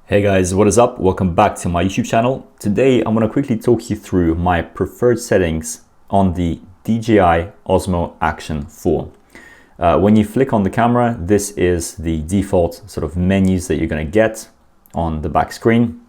Hey guys, what is up? Welcome back to my YouTube channel. Today I'm going to quickly talk you through my preferred settings on the DJI Osmo Action 4. When you flick on the camera, this is the default sort of menus that you're going to get on the back screen.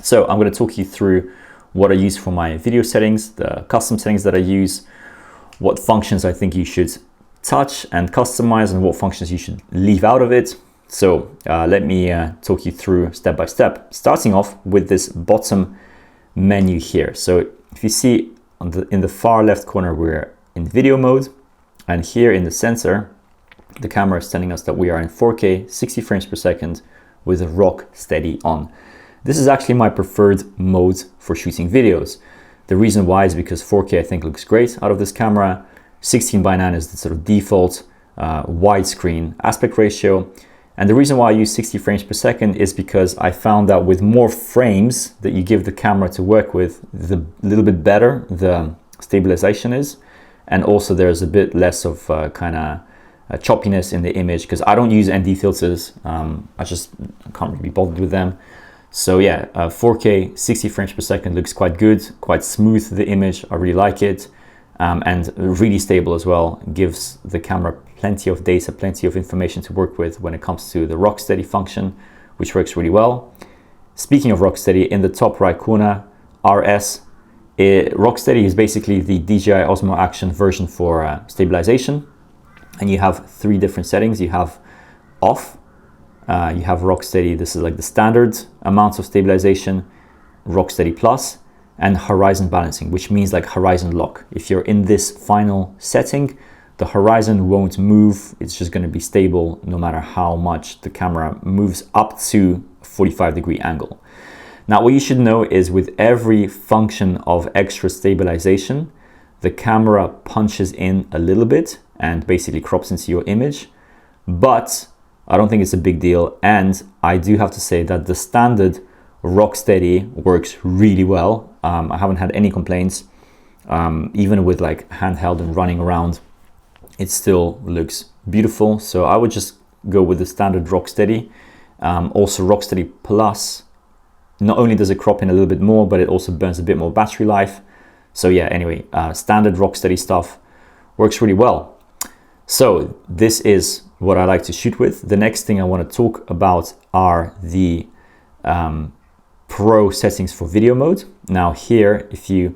So I'm going to talk you through what I use for my video settings, the custom settings that I use, what functions I think you should touch and customize, and what functions you should leave out of it. So let me talk you through step by step, starting off with this bottom menu here. So if you see in the far left corner, we're in video mode, and here in the center, the camera is telling us that we are in 4K 60 frames per second with a rock steady on. This is actually my preferred mode for shooting videos. The reason why is because 4K I think looks great out of this camera. 16:9 is the sort of default widescreen aspect ratio. And the reason why I use 60 frames per second is because I found that with more frames that you give the camera to work with, the little bit better the stabilization is. And also there's a bit less of kind of choppiness in the image, because I don't use ND filters. I just can't really be bothered with them. So yeah, 4K 60 frames per second looks quite good, quite smooth, the image. I really like it. And really stable as well, gives the camera plenty of data, plenty of information to work with when it comes to the rock steady function, which works really well. Speaking of rock steady, in the top right corner, RS, rock steady is basically the DJI Osmo Action version for stabilization. And you have three different settings. You have off, you have rock steady, this is like the standard amounts of stabilization, rock steady plus, and horizon balancing, which means like horizon lock. If you're in this final setting, the horizon won't move. It's just going to be stable no matter how much the camera moves up to a 45-degree angle. Now, what you should know is with every function of extra stabilization, the camera punches in a little bit and basically crops into your image. But I don't think it's a big deal. And I do have to say that the standard rock steady works really well. I haven't had any complaints. Even with like handheld and running around, it still looks beautiful. So I would just go with the standard rock steady. Also rock steady plus, not only does it crop in a little bit more, but it also burns a bit more battery life. So yeah, anyway, standard rock steady stuff works really well. So this is what I like to shoot with. The next thing I want to talk about are the Pro settings for video mode. Now here, if you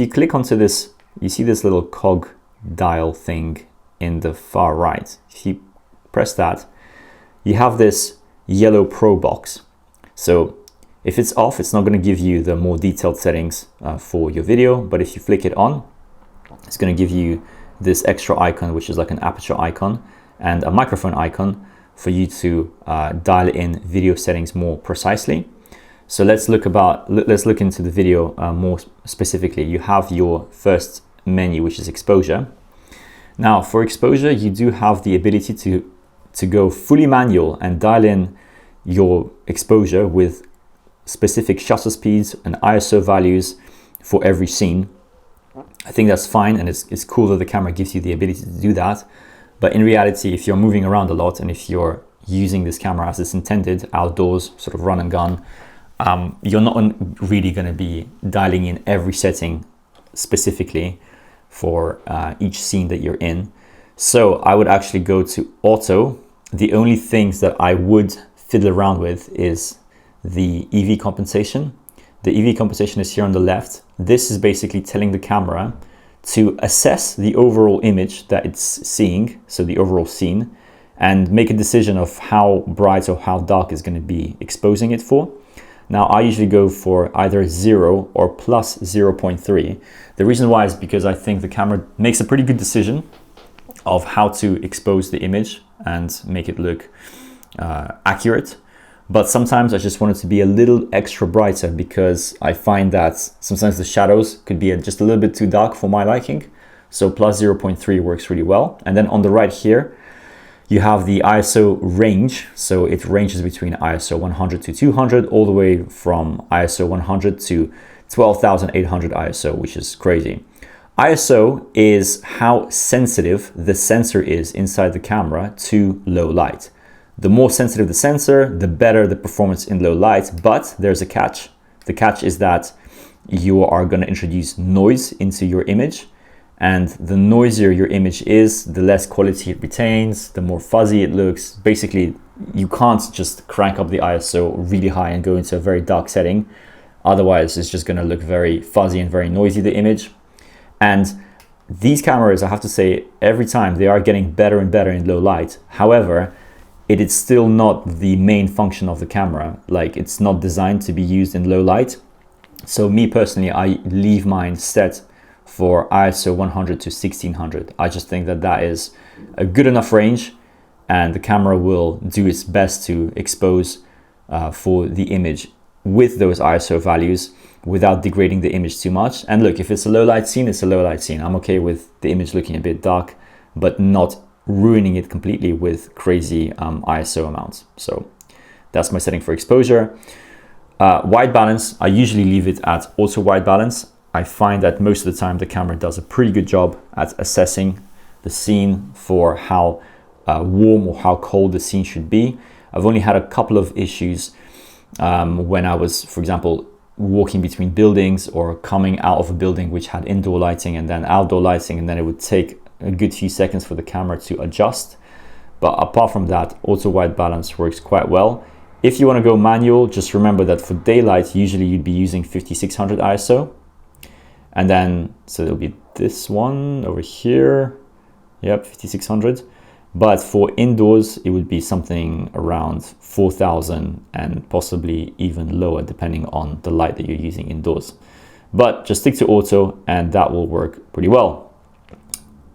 click onto this, you see this little cog dial thing in the far right. If you press that, you have this yellow Pro box. So if it's off, it's not going to give you the more detailed settings for your video, but if you flick it on, it's going to give you this extra icon, which is like an aperture icon and a microphone icon for you to dial in video settings more precisely. So let's look into the video more specifically. You have your first menu, which is exposure. Now for exposure, you do have the ability to go fully manual and dial in your exposure with specific shutter speeds and ISO values for every scene. I think that's fine, and it's cool that the camera gives you the ability to do that. But in reality, if you're moving around a lot and if you're using this camera as it's intended, outdoors, sort of run and gun, you're not really going to be dialing in every setting specifically for each scene that you're in. So I would actually go to auto. The only things that I would fiddle around with is the EV compensation. The EV compensation is here on the left. This is basically telling the camera to assess the overall image that it's seeing, so the overall scene, and make a decision of how bright or how dark it's going to be exposing it for. Now, I usually go for either 0 or plus 0.3. The reason why is because I think the camera makes a pretty good decision of how to expose the image and make it look accurate. But sometimes I just want it to be a little extra brighter, because I find that sometimes the shadows could be just a little bit too dark for my liking. So plus 0.3 works really well. And then on the right here, you have the ISO range. So it ranges between ISO 100 to 200, all the way from ISO 100 to 12,800 ISO, which is crazy. ISO is how sensitive the sensor is inside the camera to low light. The more sensitive the sensor, the better the performance in low light, but there's a catch. The catch is that you are going to introduce noise into your image, and the noisier your image is, the less quality it retains, the more fuzzy it looks. Basically, you can't just crank up the ISO really high and go into a very dark setting. Otherwise, it's just going to look very fuzzy and very noisy, the image. And these cameras, I have to say, every time they are getting better and better in low light. However, it is still not the main function of the camera. Like, it's not designed to be used in low light. So me personally, I leave mine set for ISO 100 to 1600. I just think that that is a good enough range, and the camera will do its best to expose for the image with those ISO values without degrading the image too much. And look, if it's a low light scene, it's a low light scene. I'm okay with the image looking a bit dark, but not ruining it completely with crazy ISO amounts. So that's my setting for exposure. White balance, I usually leave it at auto white balance. I find that most of the time the camera does a pretty good job at assessing the scene for how warm or how cold the scene should be. I've only had a couple of issues when I was, for example, walking between buildings or coming out of a building which had indoor lighting and then outdoor lighting, and then it would take a good few seconds for the camera to adjust. But apart from that, auto white balance works quite well. If you want to go manual, just remember that for daylight, usually you'd be using 5600 ISO. And then, so it'll be this one over here. Yep, 5600. But for indoors, it would be something around 4000 and possibly even lower, depending on the light that you're using indoors. But just stick to auto and that will work pretty well.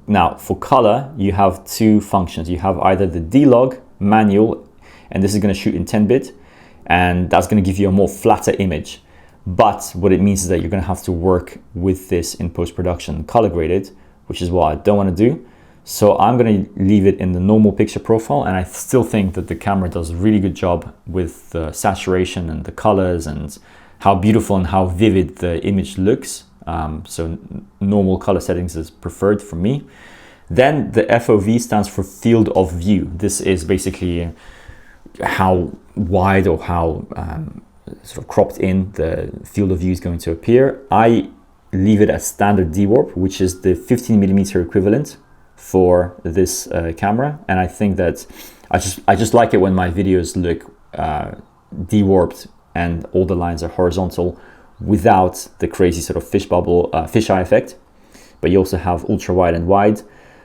Now, for color, you have two functions. You have either the D-Log manual, and this is going to shoot in 10-bit, and that's going to give you a more flatter image. But what it means is that you're going to have to work with this in post-production color graded, which is what I don't want to do. So I'm going to leave it in the normal picture profile, and I still think that the camera does a really good job with the saturation and the colors and how beautiful and how vivid the image looks. So normal color settings is preferred for me. Then the FOV stands for field of view. This is basically how wide or how sort of cropped in the field of view is going to appear. I leave it at standard D-warp, which is the 15mm equivalent for this camera, and I think that I just like it when my videos look D-warped and all the lines are horizontal without the crazy sort of fisheye effect. But you also have ultra wide and wide.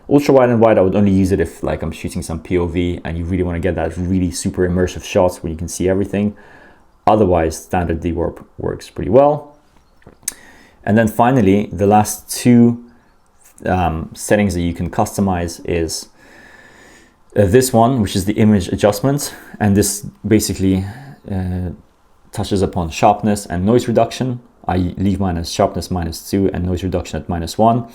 Ultra wide and wide, I would only use it if like I'm shooting some POV and you really want to get that really super immersive shot where you can see everything. Otherwise, standard D-warp works pretty well. And then finally, the last two settings that you can customize is this one, which is the image adjustment. And this basically touches upon sharpness and noise reduction. I leave mine as sharpness -2 and noise reduction at -1.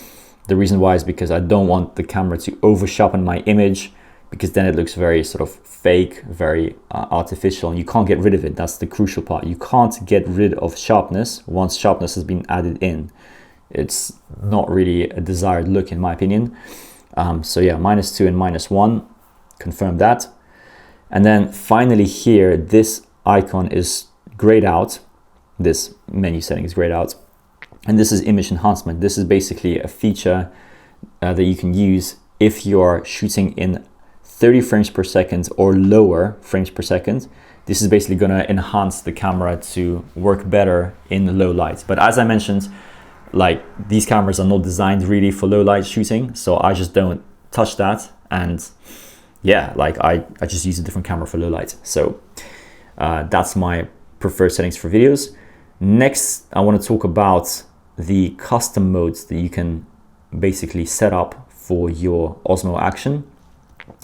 The reason why is because I don't want the camera to over sharpen my image, because then it looks very sort of fake, very artificial, and you can't get rid of it. That's the crucial part. You can't get rid of sharpness once sharpness has been added in. It's not really a desired look in my opinion. So yeah, -2 and -1, confirm that. And then finally here, this icon is grayed out. This menu setting is grayed out. And this is image enhancement. This is basically a feature that you can use if you're shooting in 30 frames per second or lower frames per second. This is basically going to enhance the camera to work better in low light. But as I mentioned, like, these cameras are not designed really for low light shooting, so I just don't touch that. And yeah, like I just use a different camera for low light. So that's my preferred settings for videos. Next, I want to talk about the custom modes that you can basically set up for your Osmo Action.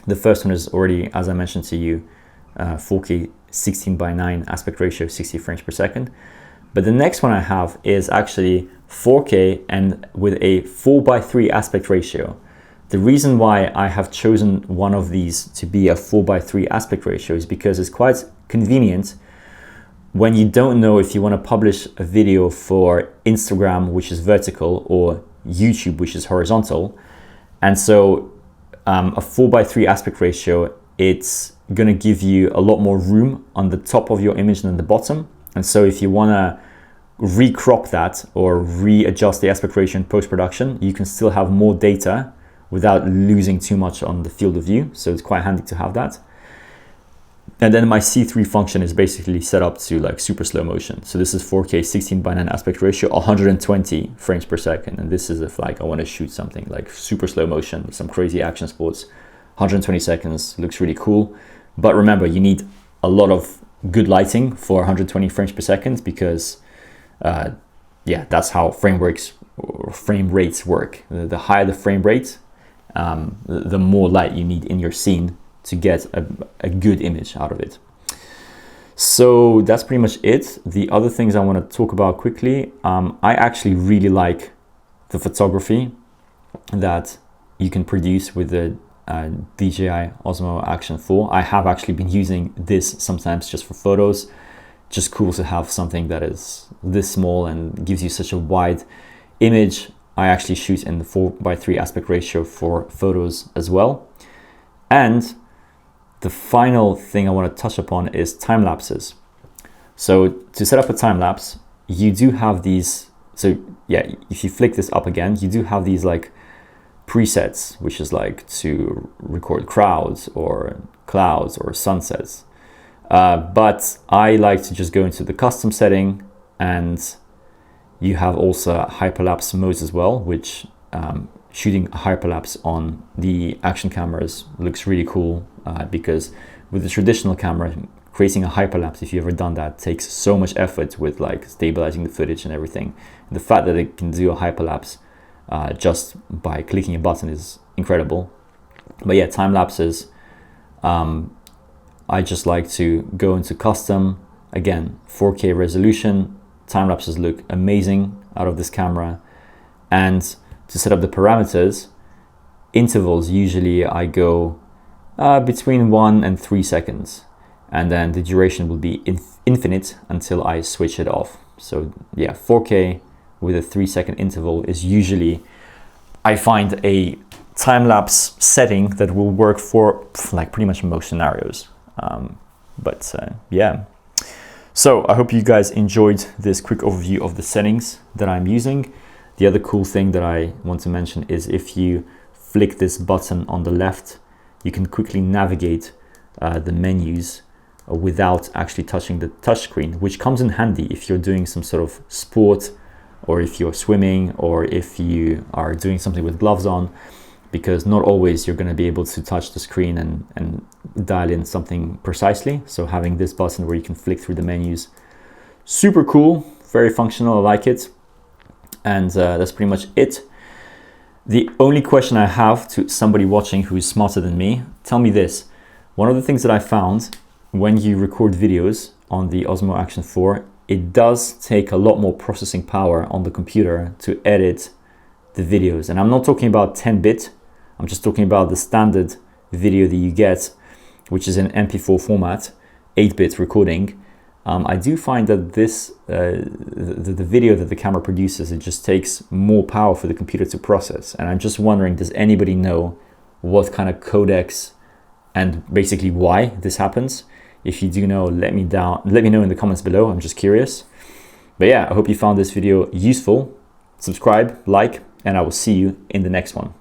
The first one is already, as I mentioned to you, 4K 16:9 aspect ratio, 60 frames per second. But the next one I have is actually 4K and with a 4:3 aspect ratio. The reason why I have chosen one of these to be a 4:3 aspect ratio is because it's quite convenient when you don't know if you want to publish a video for Instagram, which is vertical, or YouTube, which is horizontal. And so a 4:3 aspect ratio, it's going to give you a lot more room on the top of your image than the bottom. And so if you want to recrop that or readjust the aspect ratio in post-production, you can still have more data without losing too much on the field of view. So it's quite handy to have that. And then my C3 function is basically set up to like super slow motion. So this is 4K 16:9 aspect ratio, 120 frames per second. And this is if like I want to shoot something like super slow motion, some crazy action sports, 120 seconds, looks really cool. But remember, you need a lot of good lighting for 120 frames per second because yeah, that's how frame rates work. The higher the frame rate, the more light you need in your scene to get a good image out of it. So that's pretty much it. The other things I want to talk about quickly, I actually really like the photography that you can produce with the DJI Osmo Action 4. I have actually been using this sometimes just for photos. Just cool to have something that is this small and gives you such a wide image. I actually shoot in the 4:3 aspect ratio for photos as well. And the final thing I want to touch upon is time lapses. So to set up a time lapse, you do have these. So yeah, if you flick this up again, you do have these like presets, which is like to record crowds or clouds or sunsets. But I like to just go into the custom setting, and you have also hyperlapse modes as well, which shooting a hyperlapse on the action cameras looks really cool because with the traditional camera, creating a hyperlapse, if you've ever done that, takes so much effort with like stabilizing the footage and everything. And the fact that it can do a hyperlapse just by clicking a button is incredible. But yeah, time lapses, I just like to go into custom, again, 4K resolution. Time lapses look amazing out of this camera. And to set up the parameters, intervals, usually I go between 1 and 3 seconds. And then the duration will be infinite until I switch it off. So yeah, 4K with a 3-second interval is usually, I find, a time-lapse setting that will work for like pretty much most scenarios. Yeah. So I hope you guys enjoyed this quick overview of the settings that I'm using. The other cool thing that I want to mention is if you flick this button on the left, you can quickly navigate the menus without actually touching the touchscreen, which comes in handy if you're doing some sort of sport, or if you're swimming, or if you are doing something with gloves on, because not always you're going to be able to touch the screen and dial in something precisely. So having this button where you can flick through the menus, super cool, very functional, I like it. And that's pretty much it. The only question I have to somebody watching who is smarter than me, tell me this. One of the things that I found when you record videos on the Osmo Action 4, it does take a lot more processing power on the computer to edit the videos. And I'm not talking about 10-bit, I'm just talking about the standard video that you get, which is an MP4 format, 8-bit recording. I do find that this, the video that the camera produces, it just takes more power for the computer to process. And I'm just wondering, does anybody know what kind of codecs and basically why this happens? If you do know, let me know in the comments below. I'm just curious. But yeah, I hope you found this video useful. Subscribe, like, and I will see you in the next one.